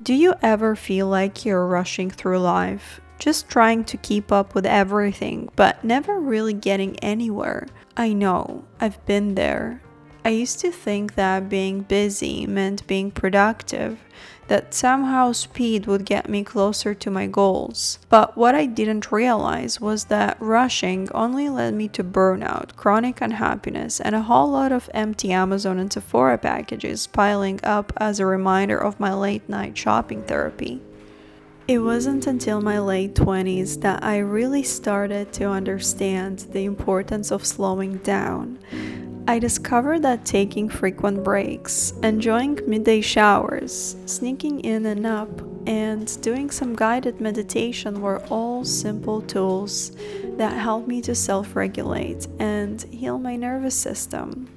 Do you ever feel like you're rushing through life, just trying to keep up with everything, but never really getting anywhere? I know, I've been there. I used to think that being busy meant being productive, that somehow speed would get me closer to my goals. But what I didn't realize was that rushing only led me to burnout, chronic unhappiness, and a whole lot of empty Amazon and Sephora packages piling up as a reminder of my late night shopping therapy. It wasn't until my late 20s that I really started to understand the importance of slowing down. I discovered that taking frequent breaks, enjoying midday showers, sneaking in and up, and doing some guided meditation were all simple tools that helped me to self-regulate and heal my nervous system.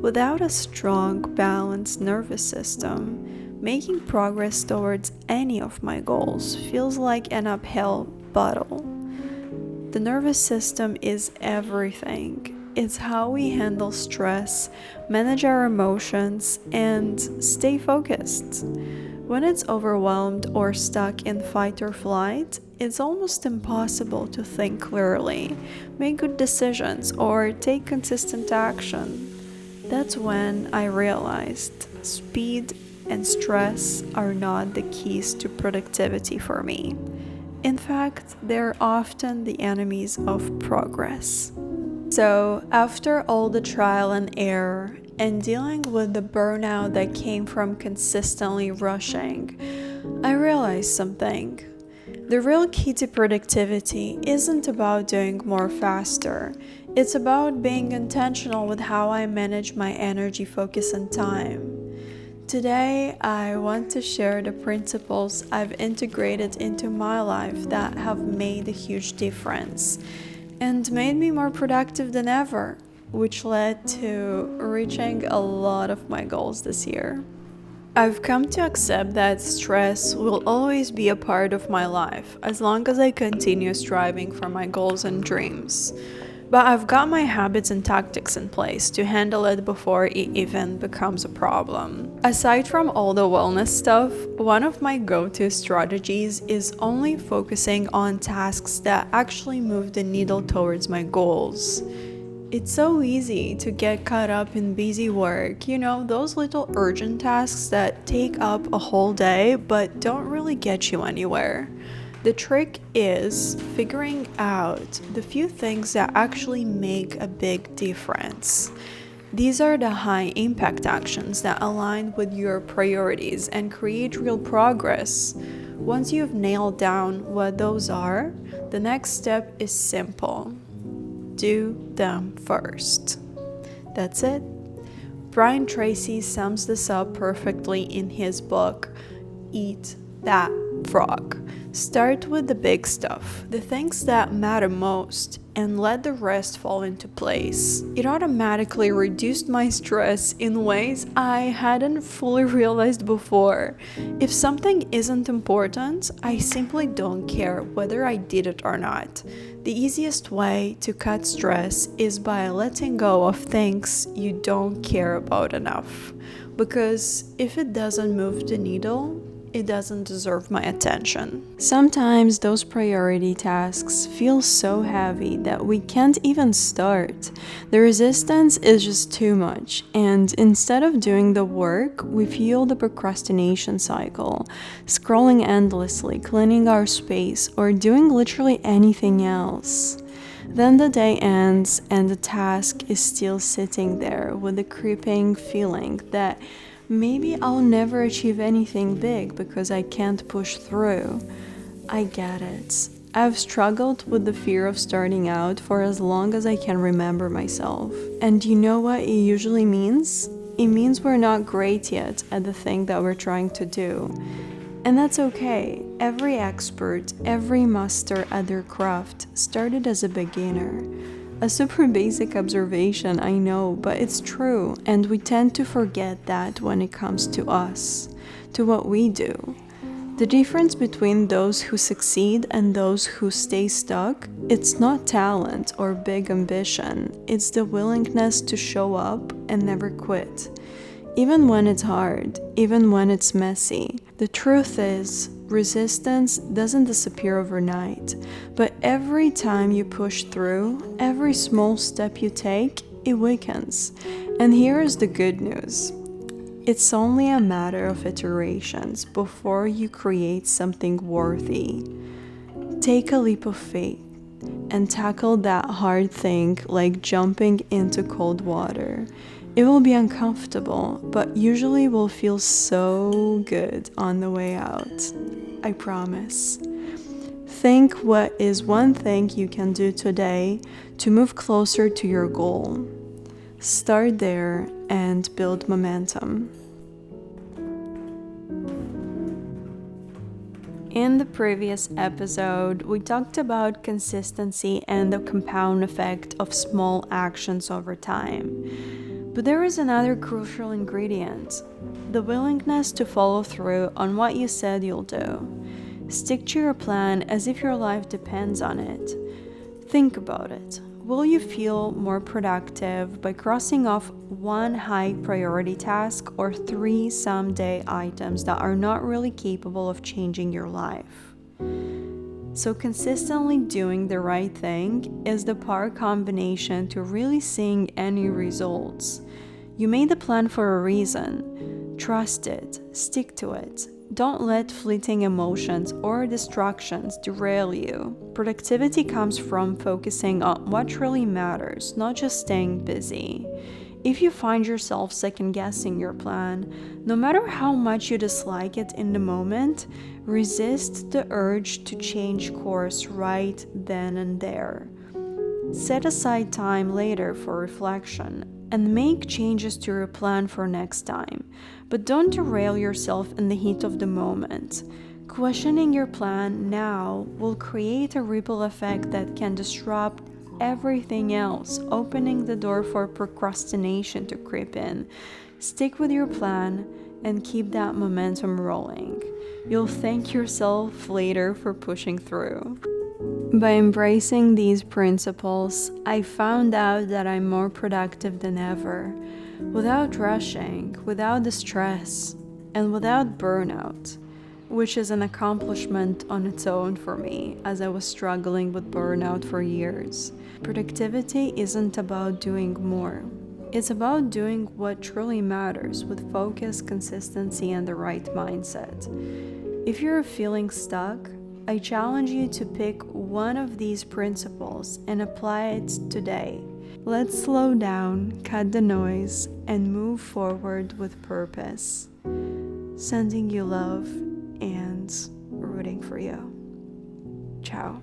Without a strong, balanced nervous system, making progress towards any of my goals feels like an uphill battle. The nervous system is everything. It's how we handle stress, manage our emotions, and stay focused. When it's overwhelmed or stuck in fight or flight, it's almost impossible to think clearly, make good decisions, or take consistent action. That's when I realized speed and stress are not the keys to productivity for me. In fact, they're often the enemies of progress. So, after all the trial and error and dealing with the burnout that came from consistently rushing, I realized something. The real key to productivity isn't about doing more faster. It's about being intentional with how I manage my energy, focus, and time. Today, I want to share the principles I've integrated into my life that have made a huge difference and made me more productive than ever, which led to reaching a lot of my goals this year. I've come to accept that stress will always be a part of my life as long as I continue striving for my goals and dreams. But I've got my habits and tactics in place to handle it before it even becomes a problem. Aside from all the wellness stuff, one of my go-to strategies is only focusing on tasks that actually move the needle towards my goals. It's so easy to get caught up in busy work, those little urgent tasks that take up a whole day but don't really get you anywhere. The trick is figuring out the few things that actually make a big difference. These are the high impact actions that align with your priorities and create real progress. Once you've nailed down what those are, the next step is simple. Do them first. That's it. Brian Tracy sums this up perfectly in his book, Eat That Frog. Start with the big stuff, the things that matter most, and let the rest fall into place. It automatically reduced my stress in ways I hadn't fully realized before. If something isn't important, I simply don't care whether I did it or not. The easiest way to cut stress is by letting go of things you don't care about enough. Because if it doesn't move the needle, it doesn't deserve my attention. Sometimes those priority tasks feel so heavy that we can't even start. The resistance is just too much, and instead of doing the work, we fuel the procrastination cycle, scrolling endlessly, cleaning our space, or doing literally anything else. Then the day ends and the task is still sitting there with the creeping feeling that maybe I'll never achieve anything big because I can't push through. I get it. I've struggled with the fear of starting out for as long as I can remember myself. And you know what it usually means? It means we're not great yet at the thing that we're trying to do. And that's okay. Every expert, every master at their craft started as a beginner. A super basic observation, I know, but it's true, and we tend to forget that when it comes to us, to what we do. The difference between those who succeed and those who stay stuck, it's not talent or big ambition, it's the willingness to show up and never quit. Even when it's hard, even when it's messy, The truth is, resistance doesn't disappear overnight, but every time you push through, every small step you take, it weakens. And here is the good news. It's only a matter of iterations before you create something worthy. Take a leap of faith and tackle that hard thing like jumping into cold water. It will be uncomfortable, but usually will feel so good on the way out. I promise. Think what is one thing you can do today to move closer to your goal. Start there and build momentum. In the previous episode, we talked about consistency and the compound effect of small actions over time. But there is another crucial ingredient: the willingness to follow through on what you said you'll do. Stick to your plan as if your life depends on it. Think about it. Will you feel more productive by crossing off one high priority task or 3 someday items that are not really capable of changing your life? So consistently doing the right thing is the power combination to really seeing any results. You made the plan for a reason. Trust it. Stick to it. Don't let fleeting emotions or distractions derail you. Productivity comes from focusing on what really matters, not just staying busy. If you find yourself second-guessing your plan, no matter how much you dislike it in the moment, resist the urge to change course right then and there. Set aside time later for reflection and make changes to your plan for next time, but don't derail yourself in the heat of the moment. Questioning your plan now will create a ripple effect that can disrupt everything else, opening the door for procrastination to creep in. Stick with your plan and keep that momentum rolling. You'll thank yourself later for pushing through. By embracing these principles, I found out that I'm more productive than ever, without rushing, without the stress, and without burnout, which is an accomplishment on its own for me, as I was struggling with burnout for years. Productivity isn't about doing more. It's about doing what truly matters with focus, consistency, and the right mindset. If you're feeling stuck, I challenge you to pick one of these principles and apply it today. Let's slow down, cut the noise, and move forward with purpose. Sending you love and rooting for you. Ciao.